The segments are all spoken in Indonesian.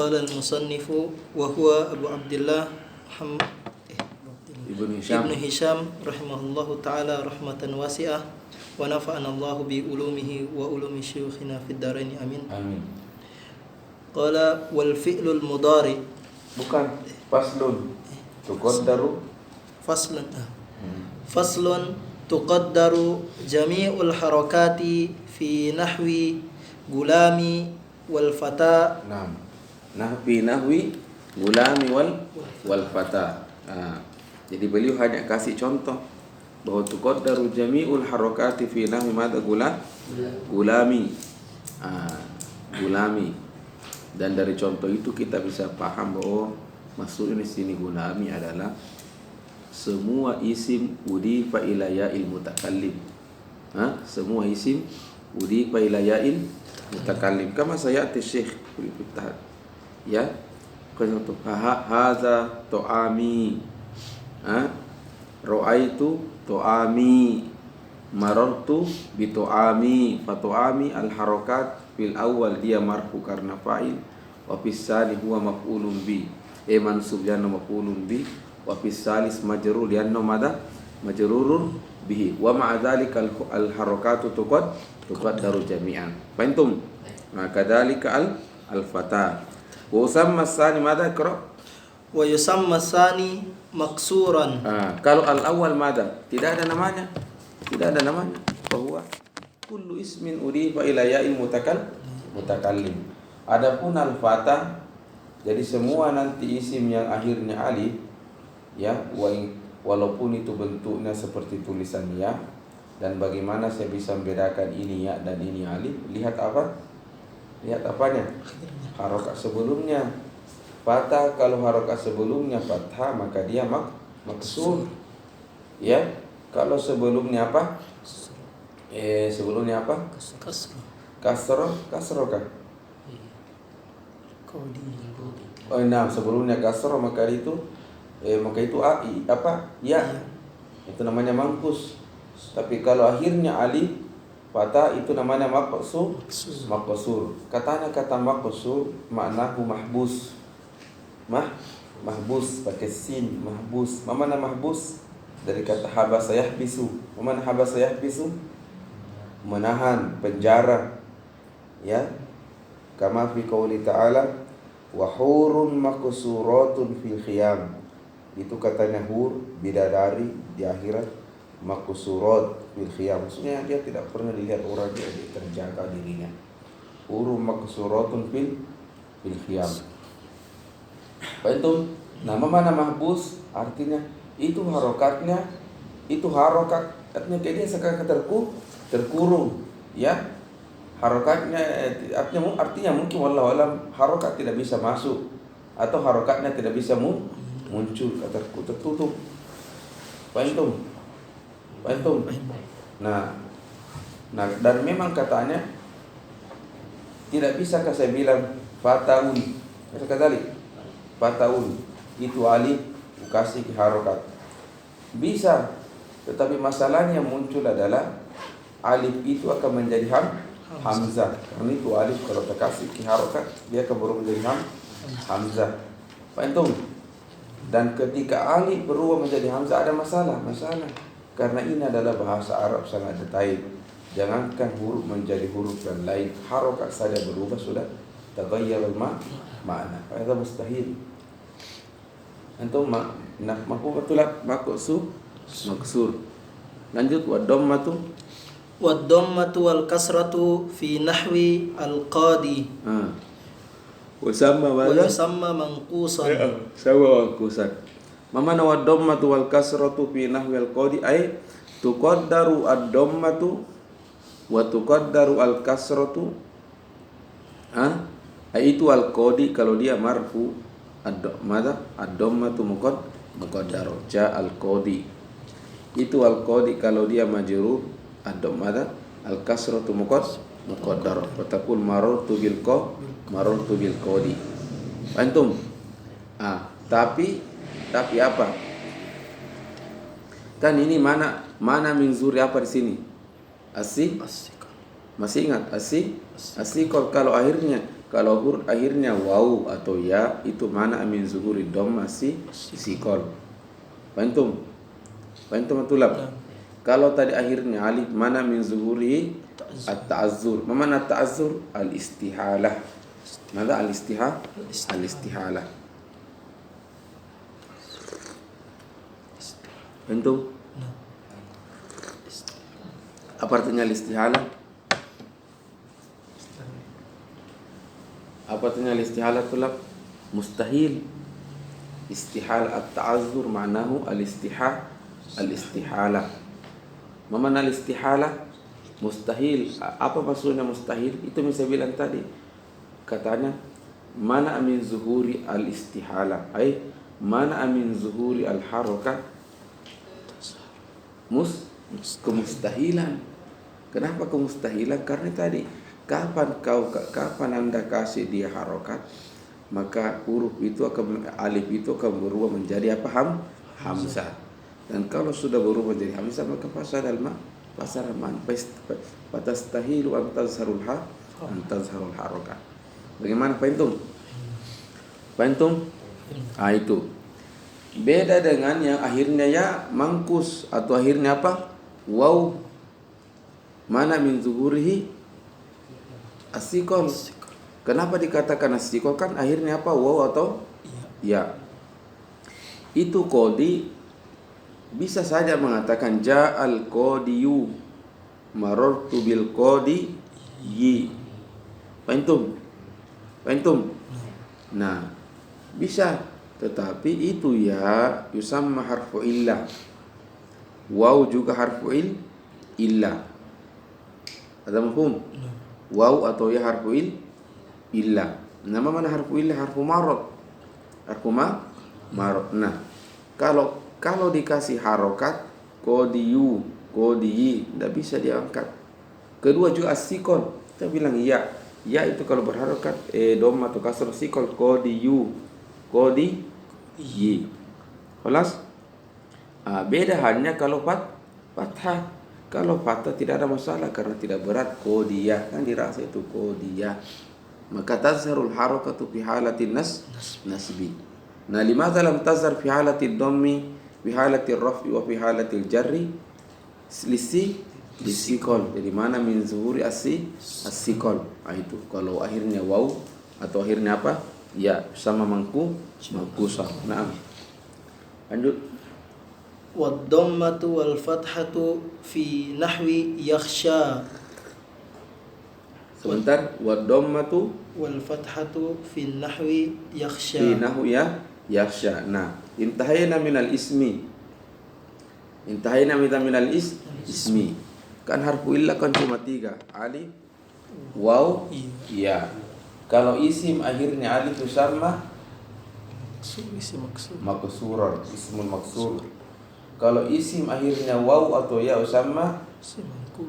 Qala al-musannifu wa huwa Abu Abdullah Ibnu Hisham rahimahullahu ta'ala rahmatan wasi'ah wa nafa'ana Allahu bi ulumihi wa ulumi syuyukhina fid dharain amin. Amin. Qala wal fi'lul mudhari Bukan faslun tuqaddaru faslun tuqaddaru jami'ul harakati fi nahwi gulami wal fata. Fi nahwi gulami wal fata. Jadi beliau hanya kasih contoh bahwa tuqaddaru jami'ul harakati fi nahwi madza gulami. Gulami. Dan dari contoh itu kita bisa paham bahwa maksud ini sini gulami adalah semua isim udifa ila ya'il mutakallim. Semua isim udifa ila ya'il mutakallim. Kama sayati Syekh ya. Contoh hadza tu'ami. Ra'aitu tu'ami. Marartu bi tu'ami. Fa tu'ami al harakat fil awal dia marfu karena fa'il wa fis sani huwa maf'ulun bi mansub lianna maf'ulun bi wa fis salis majrur lianna madha majrurun bihi wa ma'a dzalika al harakatu tuqaddaru jami'an. Fahimtum? Kadzalika al fata wa usamma sani madha qra Wa yusamma sani maksuran. Kalau al awal madha tidak ada namanya bahwa kullu ismin udifa ila ya'il mutakallim. Adapun al-fata jadi semua nanti isim yang akhirnya alif ya, walaupun itu bentuknya seperti tulisan ya. Dan bagaimana saya bisa membedakan ini ya dan ini alif? Lihat apa? Lihat apanya? Harokat sebelumnya. Fata kalau harokat sebelumnya fathah maka dia maksur. Ya. Kalau sebelumnya apa? Sebelumnya apa? Kasroh kah? Sebelumnya kasroh maka itu apa? Ya. Itu namanya mangkus. Tapi kalau akhirnya alif fatah itu namanya maqsur. Katanya kata maqsur maknahu mahbus. Mahbus pakai sin, mahbus. Mana mahbus? Dari kata habasa yahbisu. Mana habasa yahbisu? Menahan, penjara. Ya. Kama fi qouli ta'ala wa hurun maqsuratun fil khiyam. Itu katanya hur, bidadari di akhirat, maqsurat fil khiyam. Maksudnya dia tidak pernah dilihat orang, dia terjaga dirinya. Hurun maqsuratun fil khiyam. Paham? Nama mana mahbus artinya itu harokatnya, artinya dia sekarang terkurung, ya. Harokatnya artinya mungkin wallahu alam harokat tidak bisa masuk atau harokatnya tidak bisa muncul, tertutup. Paham? Nah, dan memang katanya tidak bisakah saya bilang fataun, fataun itu alif kasih harokat. Bisa, tetapi masalahnya yang muncul adalah alif itu akan menjadi hamzah. Karena itu alif kalau terkasih harokat dia akan berubah menjadi hamzah. Paham? Dan ketika alif berubah menjadi hamzah ada masalah. Karena ini adalah bahasa Arab sangat detail. Jangankan huruf menjadi huruf yang lain, harokat saja berubah sudah taghayyar makna. Itu mustahil. Antum maksur. Lanjut wa dhammatu wal kasratu fi nahwi al-qadi. Wa yusamma manqusan. Sawa manqusan. Mamana wa dhammatu wal kasratu fi nahwi al-qadi ay tuqaddaru ad-dhammatu wa tuqaddaru al-kasratu. Itu al-qadi kalau dia marfu. Ad-dhammatu muqaddarah ja al-qadi. Itu al-qadi kalau dia majrur ad-dhammatu al-kasratu muqaddarah. Fatakul marartu bil qadi. Antum? Tapi apa? Kan ini mana min zuri apa di sini? Masih ingat? Kalau akhirnya Kalau huruf akhirnya waw atau ya, itu mana min zuhuri dom masih sikol. Pantum tulab. Kalau tadi akhirnya alif, mana min zuhuri at-ta'azzur. Mana at-ta'azzur? Al-istihalah. Mada al-istihalah? Al-istihalah. Pantum? Apa artinya al-istihalah? Apa artinya al-istihalah tulab? Mustahil. Istihal at-ta'azzur ma'nahu al-istihalah. Mana al-istihalah? Mustahil. Apa maksudnya mustahil? Itu saya bilang tadi. Katanya mana min zuhuri al-istihalah, ay mana min zuhuri al-harakat, kemustahilan. Kenapa kemustahilan? Karena tadi kapan Anda kasih dia harokat, maka huruf itu alif itu akan berubah menjadi apa? Hamzah. Dan kalau sudah berubah menjadi hamzah, maka fasadal man fatastahilu an tazharul harokat. Bagaimana Pantum? Itu beda dengan yang akhirnya ya mangkus atau akhirnya apa? Waw. Mana min zuhurihi as-sikol. Kenapa dikatakan as-sikol? Kan akhirnya apa? Waw atau ya. Itu kodi bisa saja mengatakan ja'al qodiyu marartu bil qodi yi. Pantum. Nah, bisa. Tetapi itu ya yusamma harfu illah. Waw juga harfu illah. Ada mafhum? Waw atau ya harfu illah. Nama mana harfu illah? Harfu marad. Nah, kalau dikasih harokat qodiyu, qodiyi, tidak bisa diangkat. Kedua juga as-sikol. Kita bilang ya. Ya itu kalau berharokat dhamma atau kasrah sikol qodiyu, qodiyi. Kelas? Beda hanya kalau fathah. Kalau fathah tidak ada masalah karena tidak berat, qodiyah kan dirasa itu qodiyah. Maka tazharul harakatu fi halatin nasbi. Nah, limadza lam tazhar fi halatid dhammi, fi halatir raf'i wa fi halatil jarri? Lisikol. Jadi mana min zuhuri as-sikol. Itu kalau akhirnya waw atau akhirnya apa? Ya, sama mangkusah. Naam. Lanjut. Wad-dhammatu wal fathatu fi nahwi yakhsha. Sebentar. Wad-dhammatu wal fathatu fi nahwi yakhsha. Fi nahwi yakhsha. Nah, intahayna minal ismi. Intahayna minal ismi. Kan harfu illah kan cuma 3, alif, waw, ya. Kalau isim akhirnya alif itu sama maksuran, ismul maksur. Kalau isim akhirnya waw atau ya sama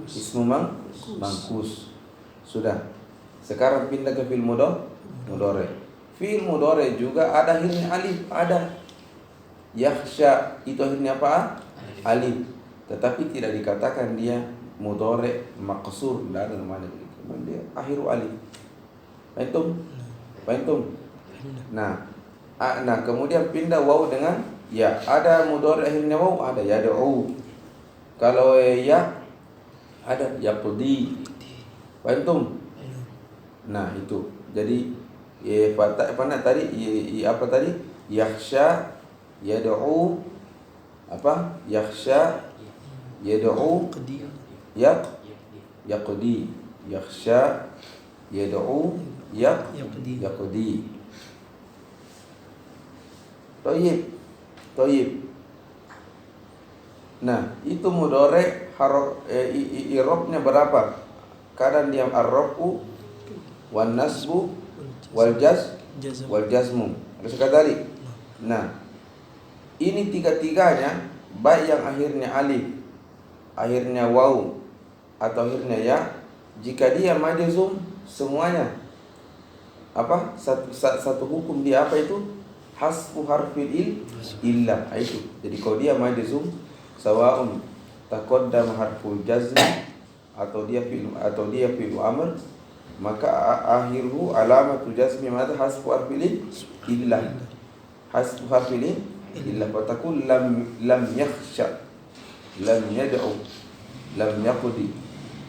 ismu mangkus. Sudah. Sekarang pindah ke fi'il mudhari. Fi'il mudhari juga ada akhirnya alif, ada. Yakhsha itu akhirnya apa? Alif. Tetapi tidak dikatakan dia mudhari maqsur, tidak ada namanya begitu. Dia akhiru alif. Pantum. Nah, kemudian pindah waw dengan ya. Ada mudhari akhirnya waw, ada yad'u. Kalau ya ada yaqdi. Pantum. Nah, itu. Jadi apa tadi? Yakhsha, yad'u, apa? Yakhsha, yad'u, yaqdi, yakhsha, yad'u, yaqdi. Thayyib. Nah, itu mudhari i'rabnya berapa? Kadang dia ar-raf'u wan nasbu wal jazmu. Ada sekali. Nah, ini tiga-tiganya baik yang akhirnya alif, akhirnya waw atau akhirnya ya, jika dia majzum semuanya apa? Satu hukum dia apa itu? Hasfu harfil illah. Itu. Jadi kalau dia majzum sawa'un taqaddam harful jazm atau dia fi'il amr maka akhiru alamatu jazmi madha hasfu harfil illah. Hasfu harfil illah fatakun lam yakhsha, lam yad'u, lam yaqdi.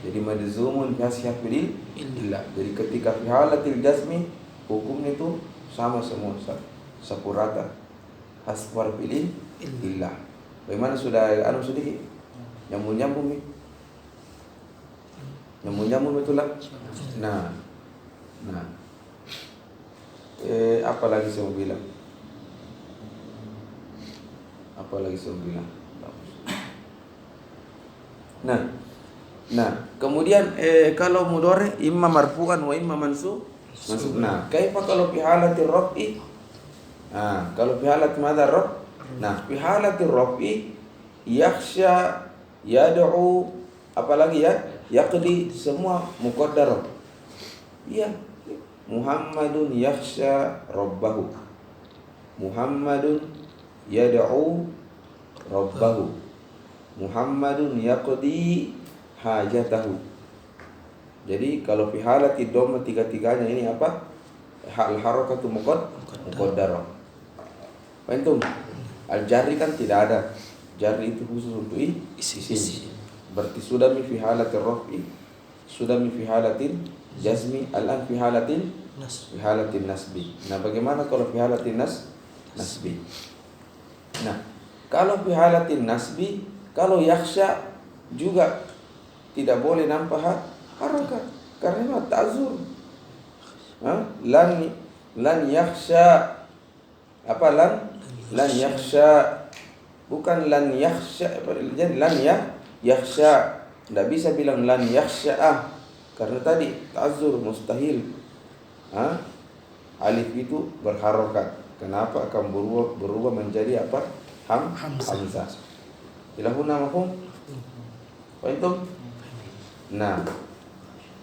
Jadi majzumun bi hasfi harfil illah. Jadi ketika fi halatil jazmi hukumnya itu sama semua, sapu rata. Hasfu harfil illah. Bagaimana sudah sedikit? Nyambung nih. Nyambung itulah. Nah. Apa lagi saya mau bilang? Nah, kemudian kalau mudhari imma marfu'an wa imma mansub. Nah, kaifa kalau fi halatir raf'i? Kalau fi halat madza raf'? Nah, fi halatir raf'i yakhsha, yad'u, apalagi ya? Yaqdi, semua muqaddar. Iya. Muhammadun yakhsha rabbahu. Muhammadun yad'u rabbahu. Muhammadun yaqdi hajatahu. Jadi kalau fi halati dhamma tiga-tiganya ini apa? Hal harakatu muqaddarah. Paham? Al-jarri kan tidak ada. Jarri itu khusus untuk isim. Berarti sudah fi halatir raf'i, sudah fi halatin jazmi, al-an fi halatin nasbi. Nah, bagaimana kalau fi halatin nasbi? Nah, kalau fi halatin nasbi, kalau yakhsha juga tidak boleh nampak harakat karena ta'zur. Lan yakhsha, apa lan yakhsha, bukan lan yakhsha, jadi lan yakhsha. Tidak bisa bilang lan yakhsha karena tadi ta'zur, mustahil. Alif itu berharokat. Kenapa akan berubah menjadi apa? Hamzah. Ilahuna mafhum? Fahim? Nah,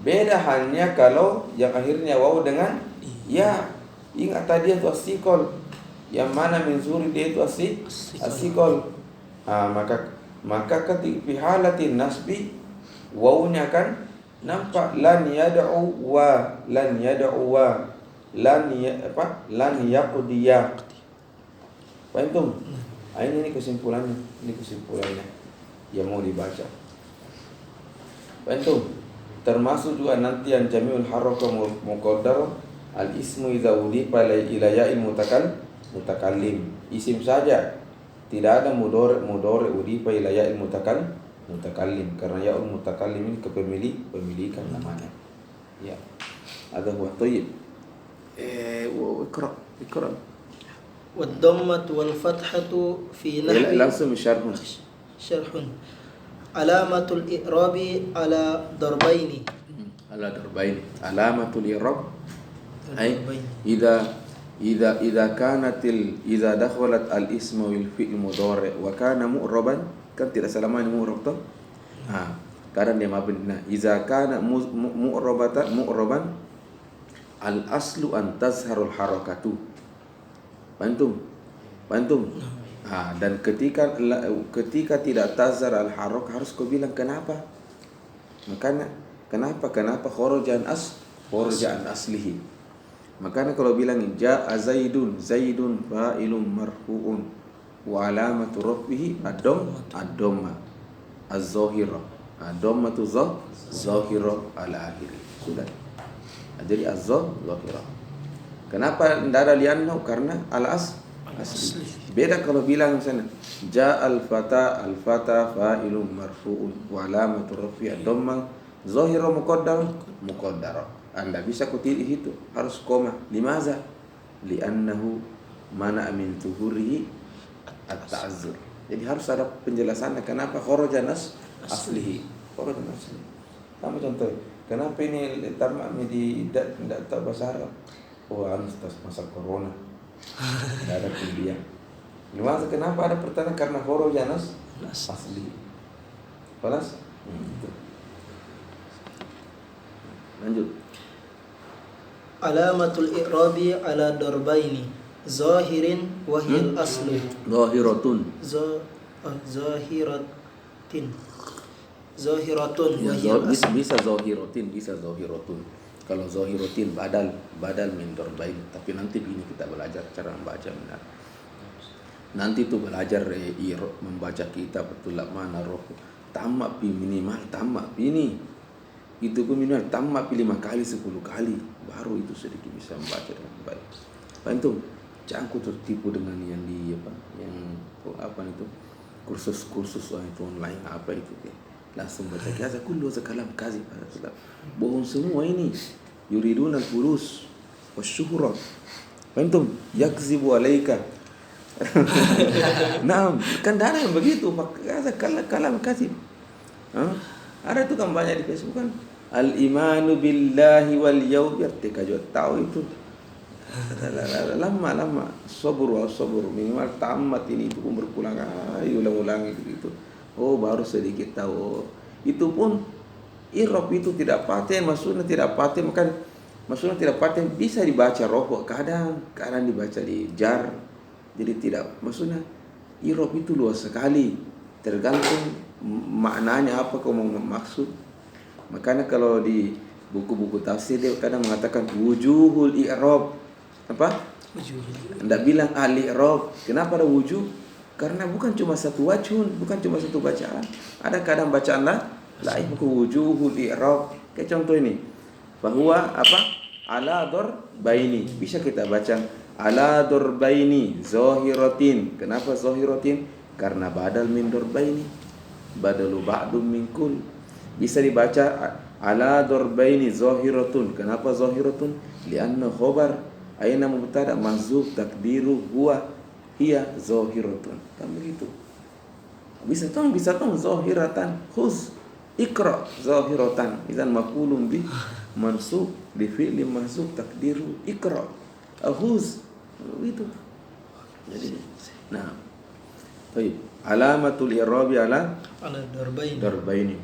beda halnya kalau yang akhirnya waw dengan ya. Ingat tadi itu asikol. Yang mana menzuri dia itu asikol. Maka ketika fi halatin nasbi wawnya kan nampak lan yad'u wa lan yaqdiya. Paham? Ini kesimpulannya. Yang mau dibaca. Paham? Termasuk juga nanti yang jami'ul harakah muqaddar al-ismu idza udifa ila ya'il mutakallim. Isim saja. Tidak ada mudhari udifa ila ya'il mutakallim karena ya'ul mutakallim ini kepemilikan namanya. Ya. Ada huwa thayyib. Ikra. Wad-dhammatu wal fathatu fi nahwi langsung syarhun. Alamatul i'rabi ala darbaini. Alamatul i'rab ay idza dakhalat al-ismu wal fi'l mudhari wa kana mu'raban, kan tidak selamanya mu'rab toh. Kadang dia mabni. Nah, idza kana mu'raban al-aslu an tazharul harakatu. Pantum. Dan ketika tidak tazhar al-harak harus kau bilang kenapa? Makanya kenapa kharajan aslihi. Makanya kalau bilang ja'a zaidun fa'ilun marfu'un wa alamatu raf'ihi ad-dhamma az-zahira. Ad-dhammatu zahira ala akhiri. Sudah. Jadi az-zahira. Kenapa tidak ada lianna? Karena asli. Beda kalau bilang misalnya ja'al fata fa'ilun marfu'un wa alamatu raf'ihi ad-dhamma zahira muqaddara. Anda bisa kutip itu harus koma. Limaza? Li'annahu mana min tuhurihi at-ta'azzur. Jadi harus ada penjelasannya kenapa kharajan aslihi. Sama contoh, kenapa ini tamak tidak tahu bahasa Arab? Masa corona. Tidak ada kuliah. Limaza, kenapa ada pertanyaan? Karena kharajan asli. Panas? Lanjut. Alamatul i'rabi ala darbaini zahirin wa hiya al-aslu. Zahiratun wa hiya al-aslu. Bisa zahiratun. Kalau zahiratin badal min darbain, tapi nanti ini kita belajar cara membaca benar. Nanti itu belajar membaca kitab betul mana roh tamak pi minimal tamak ini. Itu pun minimal tamak pi 5 kali 10 kali baru itu sedikit bisa membaca dengan baik. Pak itu jangan tertipu dengan yang di apa itu kursus-kursus itu online apa itu langsung baca kiasa kullu zakalam kazi pada bohong semua ini. Yuridun al-fulus wasyuhrat. Antum yakzibu alaika. Nah, kan ada yang begitu, maka kalam kasih. Ada tuh kan banyak di Facebook kan. Al-imanu billahi wal yaum yartika jo tahu itu. Lama sabur minimal tamat ini itu pun berulang ulang gitu. Oh, baru sedikit tahu. Itu pun irob itu tidak paten, maksudnya tidak paten, maksudnya tidak paten bisa dibaca roh, kadang dibaca di jar. Jadi tidak, maksudnya irob itu luas sekali, tergantung maknanya apa kau mau maksud. Makanya kalau di buku-buku tafsir dia kadang mengatakan wujuhul i'rab. Apa? Tidak bilang al-i'rab. Kenapa ada wujuh? Karena bukan cuma satu wajhun, bukan cuma satu bacaan. Ada kadang bacaan lain wujuhul i'rab. Kayak contoh ini. Bahwa apa? Ala darbaini. Bisa kita baca ala darbaini zahiratin. Kenapa zahiratin? Karena badal min darbaini. Badalu ba'dum min kull. Bisa dibaca ala darbaini zahiratun. Kenapa zahiratun? Lianna khabar aina mubtada mahzuf takdiru huwa hiya zahiratun. Kan begitu. Bisa tong zahiratan khuz ikra zahiratan idzan maqulun bi mansub bi fi'li mahzuf takdiru ikra khuz itu. Jadi nah baik alamatul i'rabi ala darbaini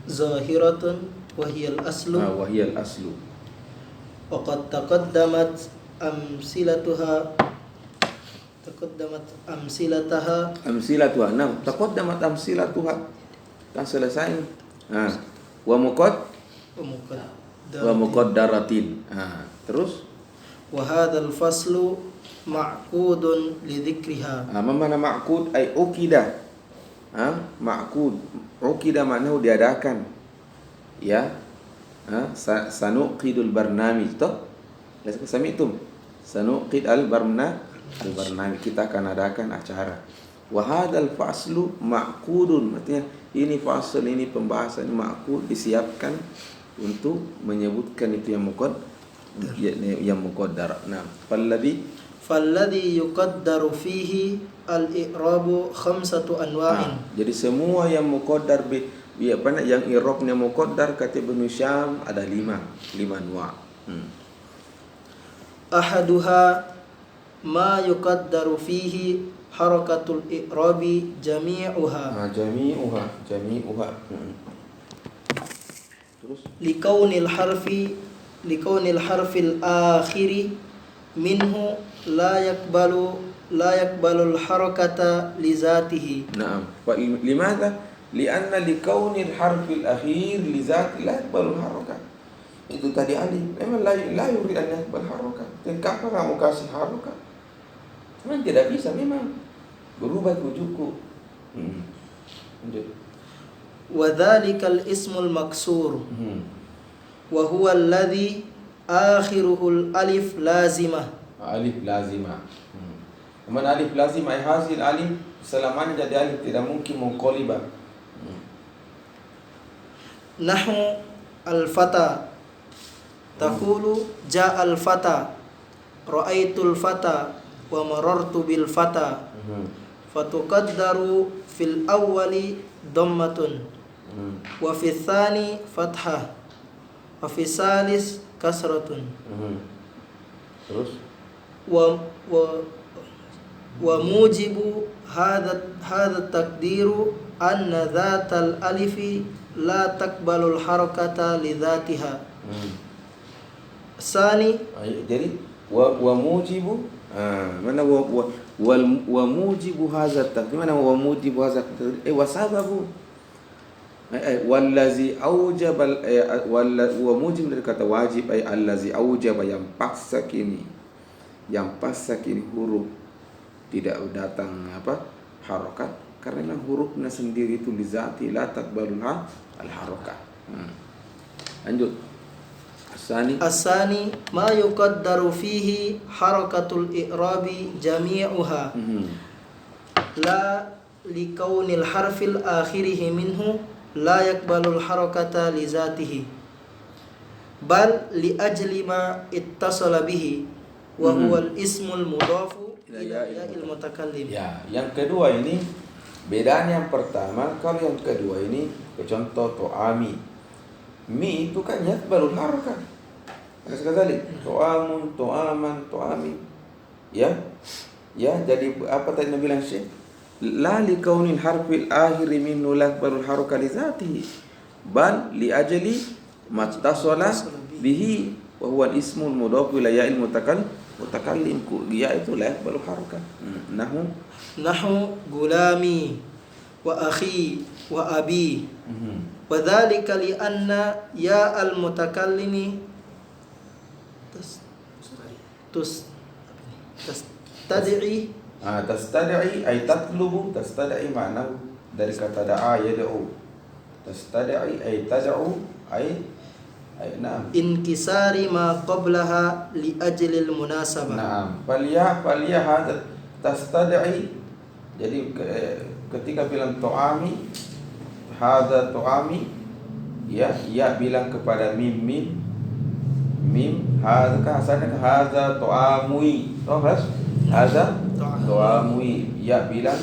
zahiratun wa hiya al-aslu wa hiya al-aslu wa qad taqaddamat amsilataha nah taqaddamat amsilatuha kan selesai wa muqaddaratin terus wa hadzal faslu ma'qudun li dzikriha. Mana ma'qud ay ukida. Ma'qud ukida maknanya diadakan. Ya. Sanuqidul barnamij toh. Sami'tum. Sanuqid al-barnamij kita akan adakan acara. Wa hadzal faslu ma'qudun artinya ini fasal ini pembahasan ma'qud disiapkan untuk menyebutkan itu yang muqaddar. Nah, falladhi yuqaddaru fihi al-i'rabu khamsatu anwa'in. Jadi semua yang muqaddar yang i'rabnya muqaddar kata Ibnu Syam ada 5 anwa'. Ahaduha ma yuqaddaru fihi harakatul i'rabi jami'uha. Jami'uha. Terus likaunil harfil akhiri minhu la yakbalul harakata li zatihi. Naam. Limadha? Lianna likaunil harfil akhir li zati la yakbalul harakat. Itu tadi alif. Memang la yurid an yakbal harakat. Dan kenapa kamu kasih harakat? Memang tidak bisa memang. Berubah wujudku. Lanjut. Wa dhalikal ismul maksur. Wa huwa alladhi akhiruhul alif lazimah. Alif lazimah. Mana alif lazimah hasil alif selamanya jadi alif tidak mungkin munqalibah. Nahu al-fata taqulu ja'a al-fata ra'aitul fata wa marartu bil fata. Fatuqaddaru fil awwali dhammatun wa fi tsani fathah wa fi salis kasratun. Terus wa mujibu hadha takdiru anna dhatal alifi la takbalul harakata li dhatiha. Sani jadi wa mujibu mana wa mujibu hadha takdir mana wa mujibu hadha takdir wa sababu Wallazi aujabal wa mujim dari kata wajib ay allazi aujaba yang paksa kini huruf tidak datang harokat karena hurufnya sendiri itu lizati la taqbalul al harokat. Lanjut. Asani ma yuqaddaru fihi harakatul i'rabi jami'uha la likaunil harfil akhirihi minhu la yakbalul harakata li zatihi bal li ajli ma ittasala bihi wa huwa al-ismul mudhafu ila ya'il mutakallim. Ya, yang kedua ini bedanya. Yang pertama, kalau yang kedua ini contoh to'ami, mi itu kan yakbalul harakat. Sekali to'amun, to'aman, to'ami. Ya, jadi apa tadi Nabi bilang Syekh? La li kaunil harfil akhiri minhu lakbarul haraka li zatihi bal li ajli mattasala bihi wa huwa al-ismul mudhaf ila ya'il mutakallim ya itu lakbarul haraka. Nahu gulami wa akhi wa abi wa dhalika li anna ya al-mutakallimi tastad'i tastad'i ay tatlubu, tastad'i makna dari kata da'a yad'u. Tastad'i ay tad'u ay inkisari ma qablaha li ajlil munasabah. Naam. Falya hadha tastad'i. Jadi ketika bilang to'ami, hadha to'ami, ya bilang kepada mim hadha asalnya hadha to'amui. Tahu kan? Hadha to'amui. Ya bilang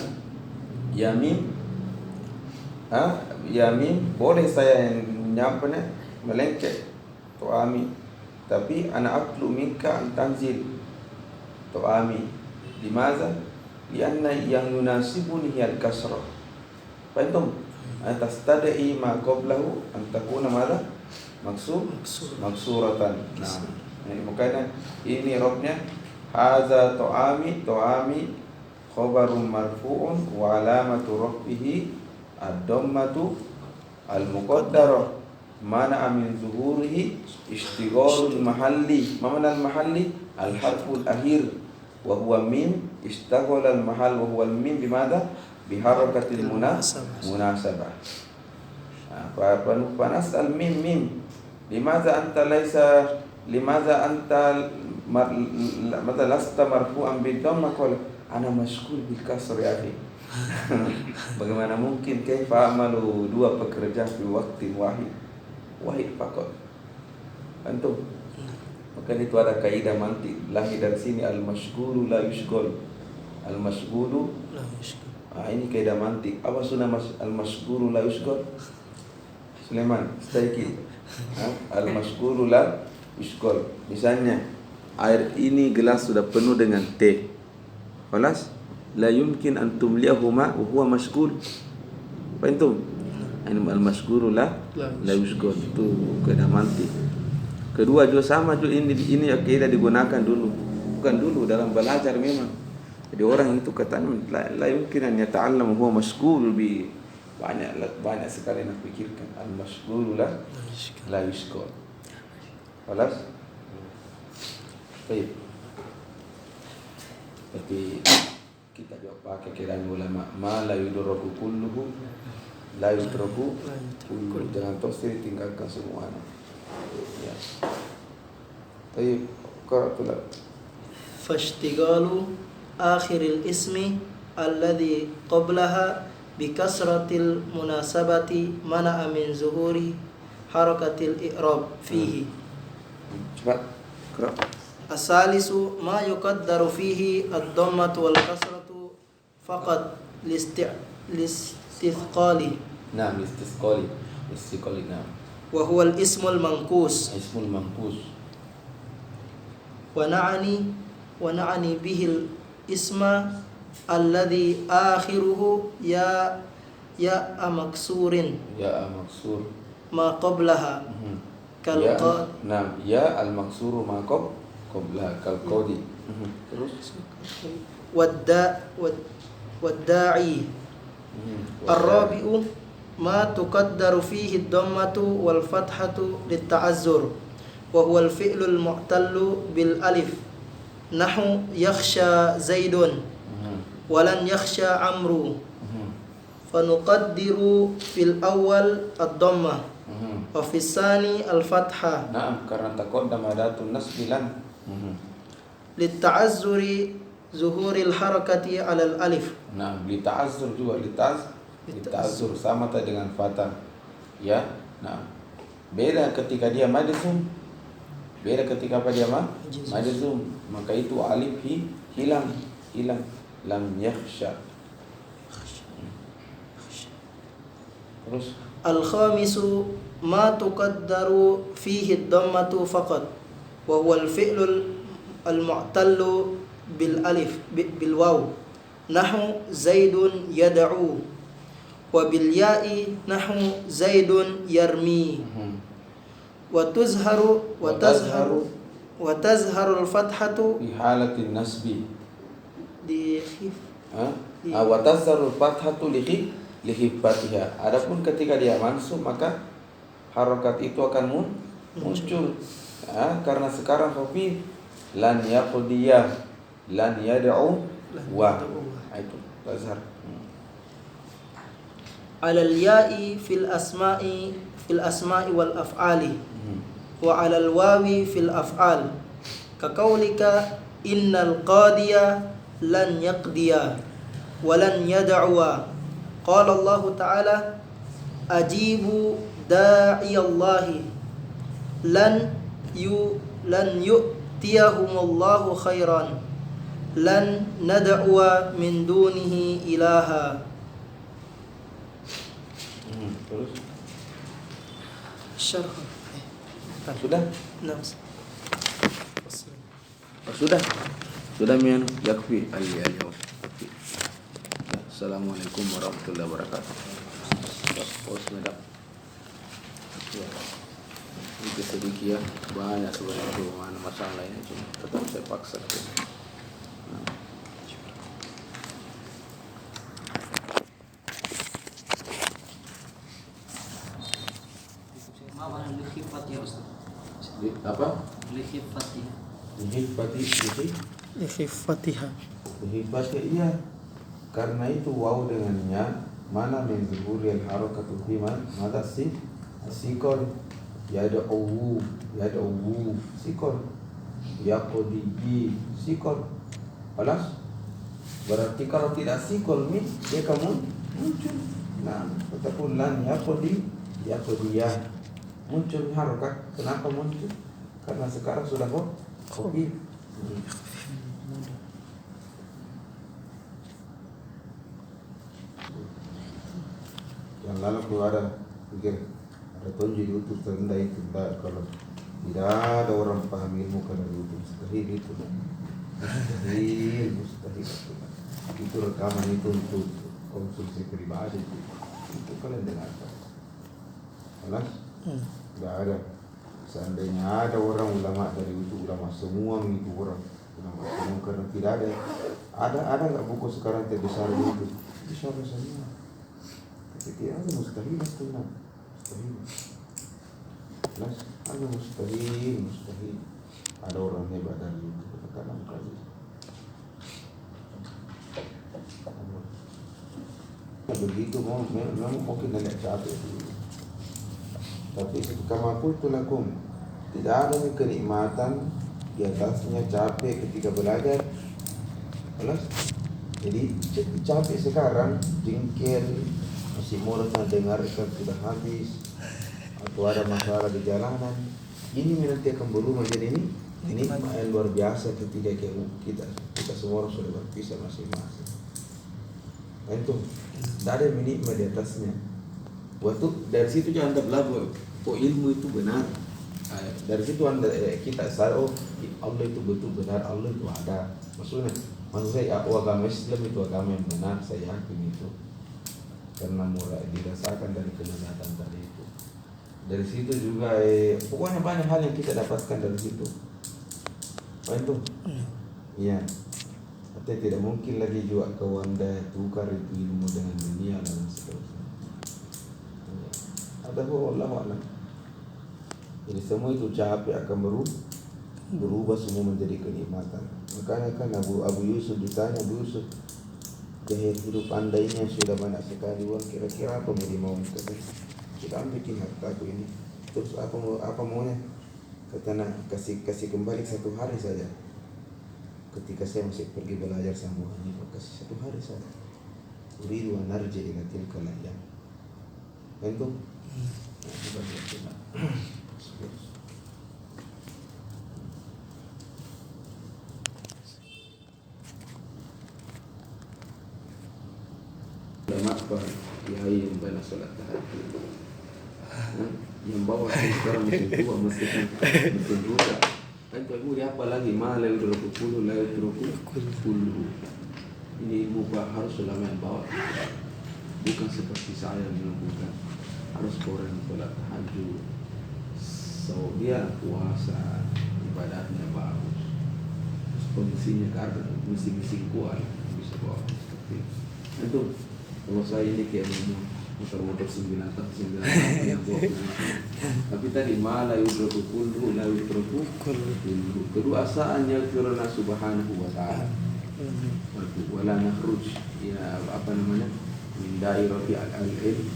ya mim boleh saya nyampanya melengket to'ami, tapi ana atlu minka an tanzil to'ami. Limaza? Lianna yang yunasibuni hiyal kasrah. Fahimtum? Tastad'i ma qablahu an takuna madha? Maksuratan. Nah, makanya ini robnya hadza to'ami khabarun marfu'un wa alamatu rafihi ad-dhammatu al-muqaddarah mana min zuhurihi istigharul mahalli. Mana al-mahalli? Al-harful akhir wa huwa mim istaghala al-mahall wa huwa al-mim bimadha? Biharakatil munasabah. Fa nas'al mim limadha anta lasta marfu'an bid-dhammah? Qala ana mashghul bil kasr ya akhi. Bagaimana mungkin kaifa amalu dua pekerjaan di waktu wahid fakot. Antum. Maka itu ada kaidah mantik lahir dari sini al-mashghulu la yushghal. Al-mashghulu la yushghal. Ini kaidah mantik. Apa sunnah al-mashghulu la yushghal? Sulaiman, sedikit. Al-mashghulu la yushghal. Misalnya air ini gelas sudah penuh dengan teh. Kelas la yumkin an tumliyahu ma wa huwa mashghul. Fahimtum? Al-mashghulu la yushghal. Itu kaidah mantik. Kedua juga sama juga ini kaidah digunakan dulu. Bukan dulu dalam belajar memang. Jadi orang itu katanya la yumkin an yata'allam huwa mashghul bi banyak sekali nak fikirkan. Al-mashghulu la yushghal. Kelas? Baik. Tapi kita juga pakai kaidah ulama ma la yudraku kulluhu la yudraku kulluhu. Jangan tafsir tinggalkan semuanya. Ya. Baik, qara'tulah. Fashtigalu akhiril ismi alladhi qablaha bikasratil munasabati mana'a min zuhuri harakatil i'rab fihi. Cepat. Qara'. Asalisu ma yuqaddaru fihi ad-dhammatu wal kasratu faqat listithqali. Naam, istisqali. Naam. Wa huwa al-ismul manqus. Ismul manqus. Wa na'ani bihi al-isma alladhi akhiruhu ya maksurin. Ya maksur. Ma qablaha. Naam, ya al-maksuru ma qablaha kal qadi. Terus Wadda'i. Ar-rabi'u ما تقدر فيه الضمة والفتحة للتعذر وهو الفعل المعتل بالألف نحو يخشى زيد ولن يخشى عمرو فنقدر في الأول الضمة وفي الثاني الفتحة. Naam, karena taqaddam adatun nasbi lan. للتعذر ظهور الحركة على الألف. Nah, lita'azzur juga lita'azzur sama tadi dengan fathah. Ya. Nah, beda ketika dia majzum. Beda ketika apa dia majzum. Maka itu alif hilang. Lam yakhsha. Terus الخامس ما تقدر فيه الضمة فقط وهو الفعل المعتل بالألف بالواو نحو زيد يدعو وبالياء نحو زيد يرمي وتظهر الفتحة di halatin nasbi. di Wa tazharul fathatu li khifatiha. Adapun ketika dia mansub maka harokat itu akan muncul. Karena sekarang khafif lan yaqdiya lan yad'u wa itu tazhar. على الياء في الأسماء والأفعال وعلى الواو في الأفعال كقولك إن القاضي لن يقضي ولن يدعو قال الله تعالى أجيبوا داعي الله لن يؤتيهم الله خيرا لن ندعو من دونه إلها. Terus Syarh. Sudah? Nah. Sudah mian yakfi al-yawm. Assalamualaikum warahmatullahi wabarakatuh. Itu sedikit ya, banyak sebenarnya mana masalah ini, cuma tetap saya paksa. Apa? Likhifatiha. Iya. Karena itu waw dengannya mana min zuhuril harakatu fi mata sikon yad'u sikon yaqdi sikon. Alas berarti kalau tidak sikon dia kamu muncul. Nah, ataupun lan yaqdiyah muncul harokat. Kenapa muncul? Karena sekarang sudah khafif. Yang lalu kalau ada tonji di utuh terendah itu tidak, kalau tidak ada orang paham ilmu karena itu mustahil itu. Mustahil. Itu rekaman itu untuk konsumsi pribadi itu kalian dengarkan. Alas? Tidak ada. Seandainya ada orang ulama dari itu ulama semua itu orang ulama semua, karena tidak ada nggak buku sekarang terbesar itu besar semua. Tapi tidak ada mustahil Alas? Ada mustahil. Ada orang hebat dari itu katakan kali. Begitu memang mungkin ada capek dulu. Tapi kama qultu lakum, tidak ada kenikmatan di atasnya capek ketika belajar. Alas? Jadi capek sekarang, jengkel, masih mau dengarkan sudah habis, atau ada masalah di jalanan. Ini nanti akan berubah menjadi ini yang luar biasa ketika kita semua orang sudah berpisah masing-masing. Itu tidak ada nikmat di atasnya. Waktu dari situ jangan terlalu ilmu itu benar. Dari situ kita sadar Allah itu betul benar, Allah itu ada. Maksudnya manusia agama Islam itu agama yang benar, saya yakin itu. Karena mulai dirasakan dari kenyataan tadi itu. Dari situ juga pokoknya banyak hal yang kita dapatkan dari situ. Itu. Iya. Artinya tidak mungkin lagi juga kawan tukar itu ilmu dengan dunia dan seterusnya. Ada wallahu a'lam. Jadi semua itu capek akan berubah semua menjadi kenikmatan. Makanya kan Abu Yusuf ditanya, Abu Yusuf, gaya hidup anda ini yang sudah banyak sekali uang, kira-kira apa mau minta? Kita bikin hartaku ini, terus apa maunya? Kata nak kasih kembali 1 hari saja. Ketika saya masih pergi belajar sama ini, kasih 1 hari saja. Uridu an arji ila tilka al-ayyam. Antum? Ulama apa kiai yang banyak sholat tahajud, yang bawa sekarang musim tua musim rusak. Kan ibu dia apa lagi malah udah 20 lagi 20. Ini ibu harus ulama yang bawa, bukan seperti saya yang melakukan. Harus orang yang sholat tahajud, so dia puasa ibadahnya bagus, terus kondisinya karena misi kuat bisa bawa seperti itu. Kalau saya ini kayak motor 9 yang bawa, tapi tadi malah yudroku kullu la yudroku kullu. Kedua asalnya karena subhanahu wa ta'ala. Wala nakhruj ya apa namanya min dairati al-ilm,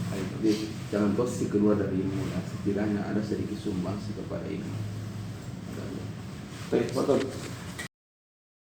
jangan bersih keluar dari ilmu, setidaknya ada sedikit sumbangsi kepada ilmu. Baik, betul.